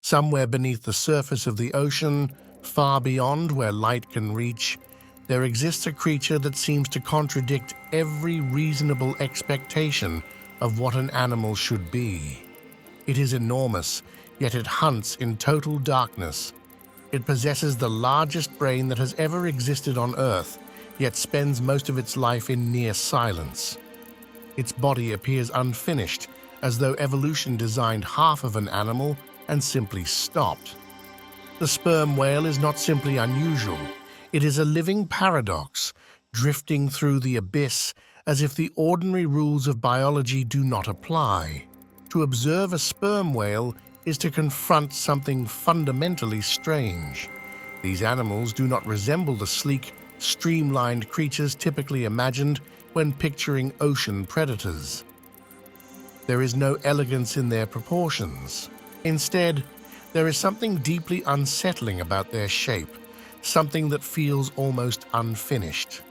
Somewhere beneath the surface of the ocean, far beyond where light can reach, there exists a creature that seems to contradict every reasonable expectation of what an animal should be. It is enormous, yet it hunts in total darkness. It possesses the largest brain that has ever existed on Earth, yet spends most of its life in near silence. Its body appears unfinished, as though evolution designed half of an animal and simply stopped. The sperm whale is not simply unusual. It is a living paradox, drifting through the abyss as if the ordinary rules of biology do not apply. To observe a sperm whale is to confront something fundamentally strange. These animals do not resemble the sleek, streamlined creatures typically imagined when picturing ocean predators. There is no elegance in their proportions. Instead, there is something deeply unsettling about their shape, something that feels almost unfinished.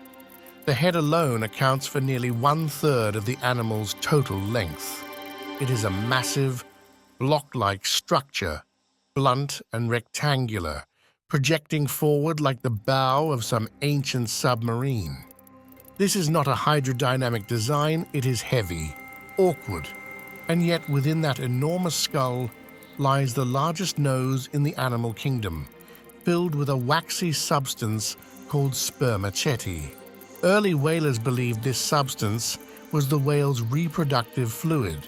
The head alone accounts for nearly 1/3 of the animal's total length. It is a massive, block-like structure, blunt and rectangular, projecting forward like the bow of some ancient submarine. This is not a hydrodynamic design, it is heavy, awkward, and yet within that enormous skull lies the largest nose in the animal kingdom, filled with a waxy substance called spermaceti. Early whalers believed this substance was the whale's reproductive fluid,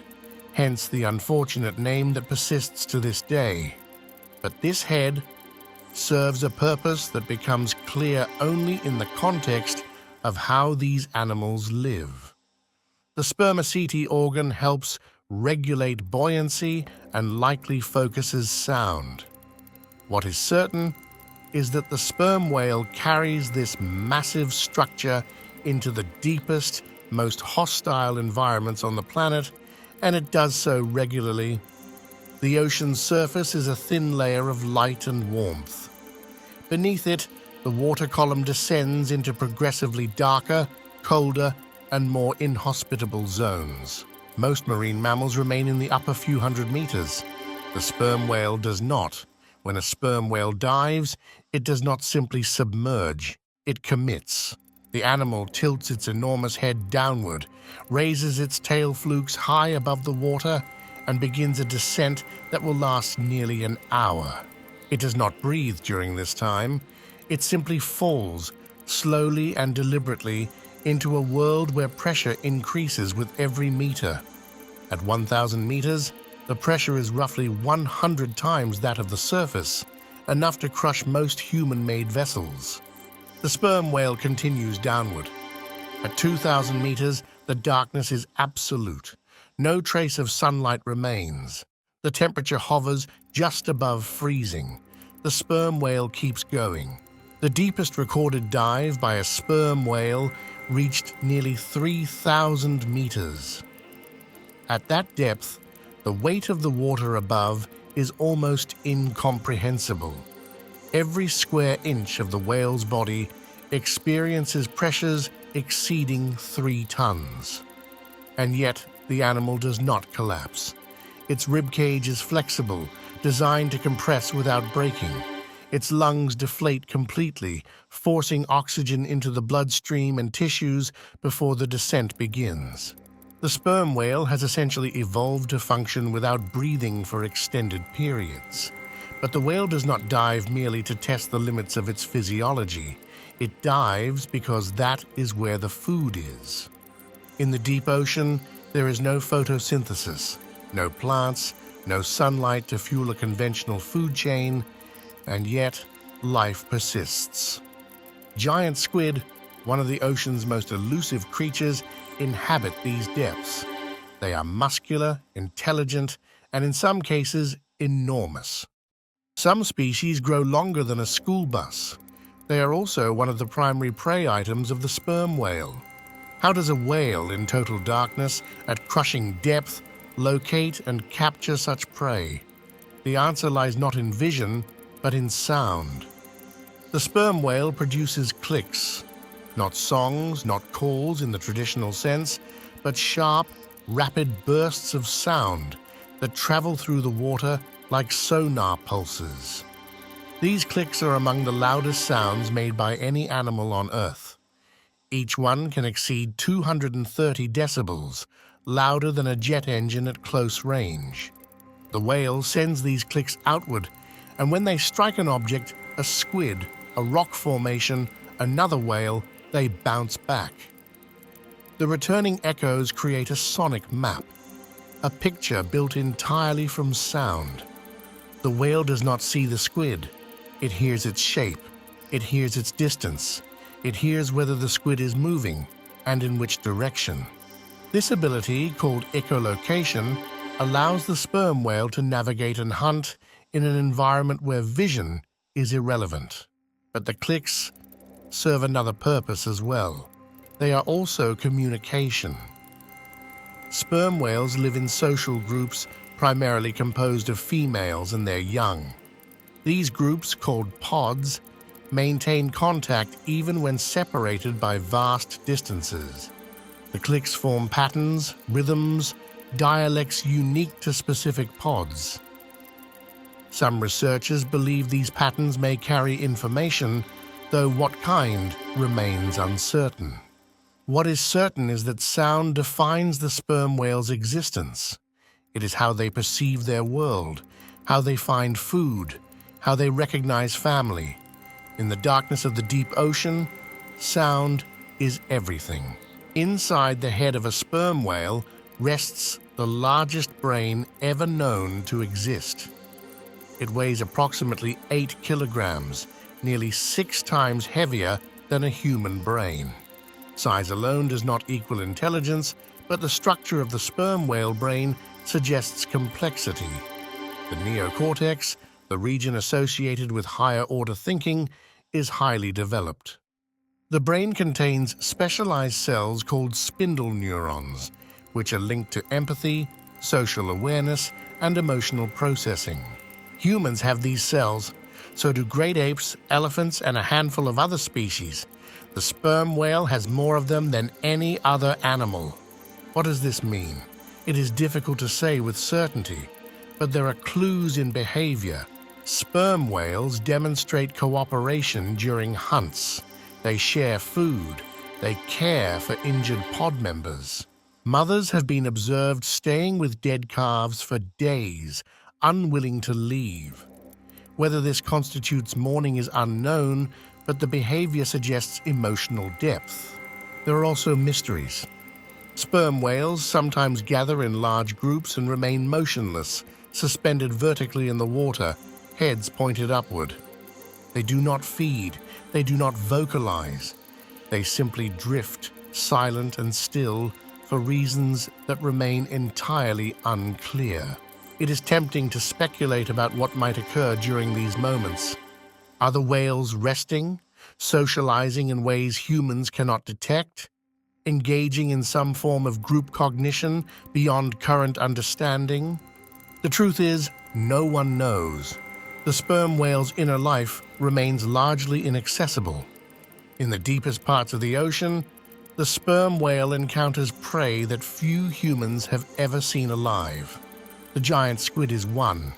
hence the unfortunate name that persists to this day. But this head serves a purpose that becomes clear only in the context of how these animals live. The spermaceti organ helps regulate buoyancy and likely focuses sound. What is certain is that the sperm whale carries this massive structure into the deepest, most hostile environments on the planet, and it does so regularly. The ocean's surface is a thin layer of light and warmth. Beneath it, the water column descends into progressively darker, colder, and more inhospitable zones. Most marine mammals remain in the upper few hundred meters. The sperm whale does not. When a sperm whale dives, it does not simply submerge, it commits. The animal tilts its enormous head downward, raises its tail flukes high above the water, and begins a descent that will last nearly an hour. It does not breathe during this time. It simply falls, slowly and deliberately, into a world where pressure increases with every meter. At 1,000 meters, the pressure is roughly 100 times that of the surface, enough to crush most human-made vessels. The sperm whale continues downward. At 2,000 meters, the darkness is absolute. No trace of sunlight remains. The temperature hovers just above freezing. The sperm whale keeps going. The deepest recorded dive by a sperm whale reached nearly 3,000 meters. At that depth, the weight of the water above is almost incomprehensible. Every square inch of the whale's body experiences pressures exceeding 3 tons. And yet, the animal does not collapse. Its ribcage is flexible, designed to compress without breaking. Its lungs deflate completely, forcing oxygen into the bloodstream and tissues before the descent begins. The sperm whale has essentially evolved to function without breathing for extended periods. But the whale does not dive merely to test the limits of its physiology. It dives because that is where the food is. In the deep ocean, there is no photosynthesis, no plants, no sunlight to fuel a conventional food chain, and yet life persists. Giant squid, one of the ocean's most elusive creatures, inhabit these depths. They are muscular, intelligent, and in some cases, enormous. Some species grow longer than a school bus. They are also one of the primary prey items of the sperm whale. How does a whale in total darkness, at crushing depth, locate and capture such prey? The answer lies not in vision, but in sound. The sperm whale produces clicks, not songs, not calls in the traditional sense, but sharp, rapid bursts of sound that travel through the water, like sonar pulses. These clicks are among the loudest sounds made by any animal on Earth. Each one can exceed 230 decibels, louder than a jet engine at close range. The whale sends these clicks outward, and when they strike an object, a squid, a rock formation, another whale, they bounce back. The returning echoes create a sonic map, a picture built entirely from sound. The whale does not see the squid. It hears its shape. It hears its distance. It hears whether the squid is moving and in which direction. This ability, called echolocation, allows the sperm whale to navigate and hunt in an environment where vision is irrelevant. But the clicks serve another purpose as well. They are also communication. Sperm whales live in social groups primarily composed of females and their young. These groups, called pods, maintain contact even when separated by vast distances. The clicks form patterns, rhythms, dialects unique to specific pods. Some researchers believe these patterns may carry information, though what kind remains uncertain. What is certain is that sound defines the sperm whale's existence. It is how they perceive their world, how they find food, how they recognize family. In the darkness of the deep ocean, sound is everything. Inside the head of a sperm whale rests the largest brain ever known to exist. It weighs approximately 8 kilograms, nearly 6 times heavier than a human brain. Size alone does not equal intelligence, but the structure of the sperm whale brain suggests complexity. The neocortex, the region associated with higher-order thinking, is highly developed. The brain contains specialized cells called spindle neurons, which are linked to empathy, social awareness, and emotional processing. Humans have these cells, so do great apes, elephants, and a handful of other species. The sperm whale has more of them than any other animal. What does this mean? It is difficult to say with certainty, but there are clues in behavior. Sperm whales demonstrate cooperation during hunts. They share food. They care for injured pod members. Mothers have been observed staying with dead calves for days, unwilling to leave. Whether this constitutes mourning is unknown, but the behavior suggests emotional depth. There are also mysteries. Sperm whales sometimes gather in large groups and remain motionless, suspended vertically in the water, heads pointed upward. They do not feed. They do not vocalize. They simply drift, silent and still, for reasons that remain entirely unclear. It is tempting to speculate about what might occur during these moments. Are the whales resting, socializing in ways humans cannot detect, engaging in some form of group cognition beyond current understanding? The truth is, no one knows. The sperm whale's inner life remains largely inaccessible. In the deepest parts of the ocean, the sperm whale encounters prey that few humans have ever seen alive. The giant squid is one,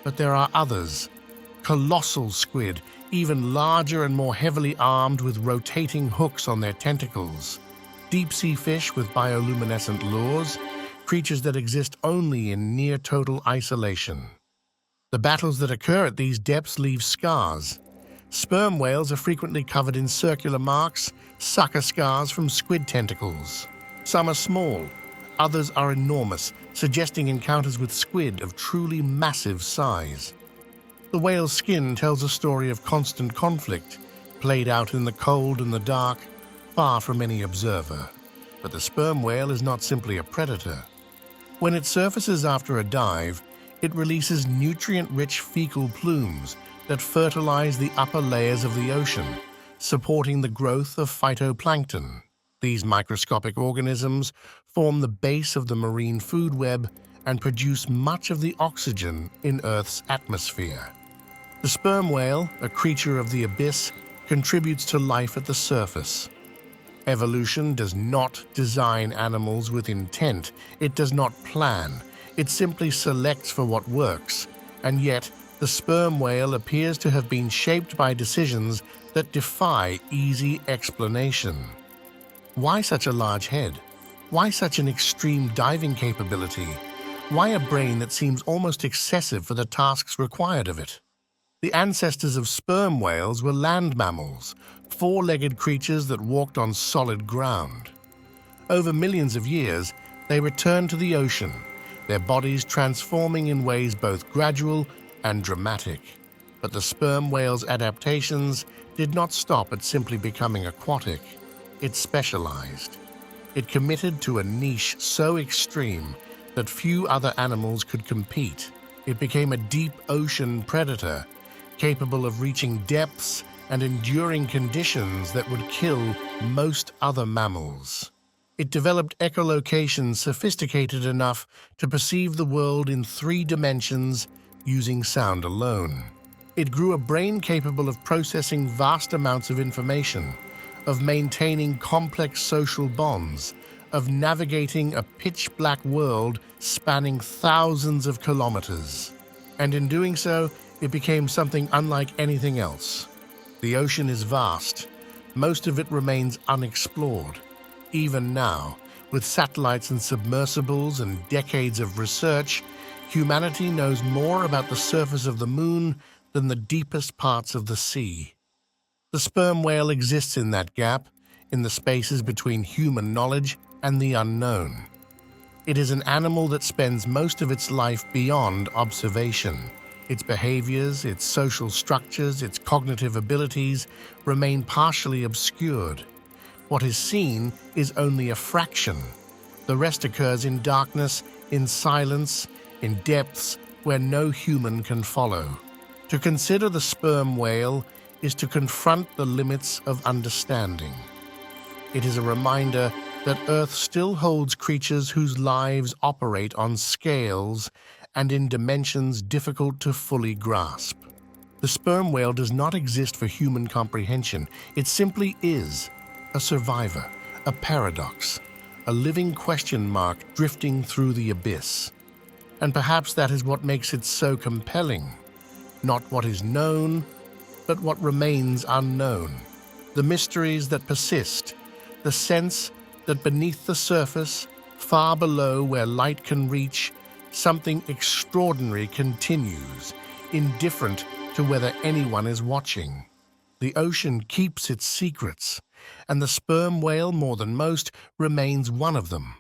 but there are others. Colossal squid, even larger and more heavily armed with rotating hooks on their tentacles. Deep-sea fish with bioluminescent lures, creatures that exist only in near-total isolation. The battles that occur at these depths leave scars. Sperm whales are frequently covered in circular marks, sucker scars from squid tentacles. Some are small, others are enormous, suggesting encounters with squid of truly massive size. The whale's skin tells a story of constant conflict, played out in the cold and the dark, far from any observer. But the sperm whale is not simply a predator. When it surfaces after a dive, it releases nutrient-rich fecal plumes that fertilize the upper layers of the ocean, supporting the growth of phytoplankton. These microscopic organisms form the base of the marine food web and produce much of the oxygen in Earth's atmosphere. The sperm whale, a creature of the abyss, contributes to life at the surface. Evolution does not design animals with intent. It does not plan. It simply selects for what works, And yet, the sperm whale appears to have been shaped by decisions that defy easy explanation. Why such a large head? Why such an extreme diving capability? Why a brain that seems almost excessive for the tasks required of it? The ancestors of sperm whales were land mammals, four-legged creatures that walked on solid ground. Over millions of years, they returned to the ocean, their bodies transforming in ways both gradual and dramatic. But the sperm whale's adaptations did not stop at simply becoming aquatic. It specialized. It committed to a niche so extreme that few other animals could compete. It became a deep ocean predator, capable of reaching depths and enduring conditions that would kill most other mammals. It developed echolocation sophisticated enough to perceive the world in 3 dimensions using sound alone. It grew a brain capable of processing vast amounts of information, of maintaining complex social bonds, of navigating a pitch-black world spanning thousands of kilometers. And in doing so, it became something unlike anything else. The ocean is vast. Most of it remains unexplored. Even now, with satellites and submersibles and decades of research, humanity knows more about the surface of the moon than the deepest parts of the sea. The sperm whale exists in that gap, in the spaces between human knowledge and the unknown. It is an animal that spends most of its life beyond observation. Its behaviors, its social structures, its cognitive abilities remain partially obscured. What is seen is only a fraction. The rest occurs in darkness, in silence, in depths where no human can follow. To consider the sperm whale is to confront the limits of understanding. It is a reminder that Earth still holds creatures whose lives operate on scales and in dimensions difficult to fully grasp. The sperm whale does not exist for human comprehension. It simply is a survivor, a paradox, a living question mark drifting through the abyss. And perhaps that is what makes it so compelling. Not what is known, but what remains unknown. The mysteries that persist, the sense that beneath the surface, far below where light can reach, something extraordinary continues, indifferent to whether anyone is watching. The ocean keeps its secrets, and the sperm whale, more than most, remains one of them.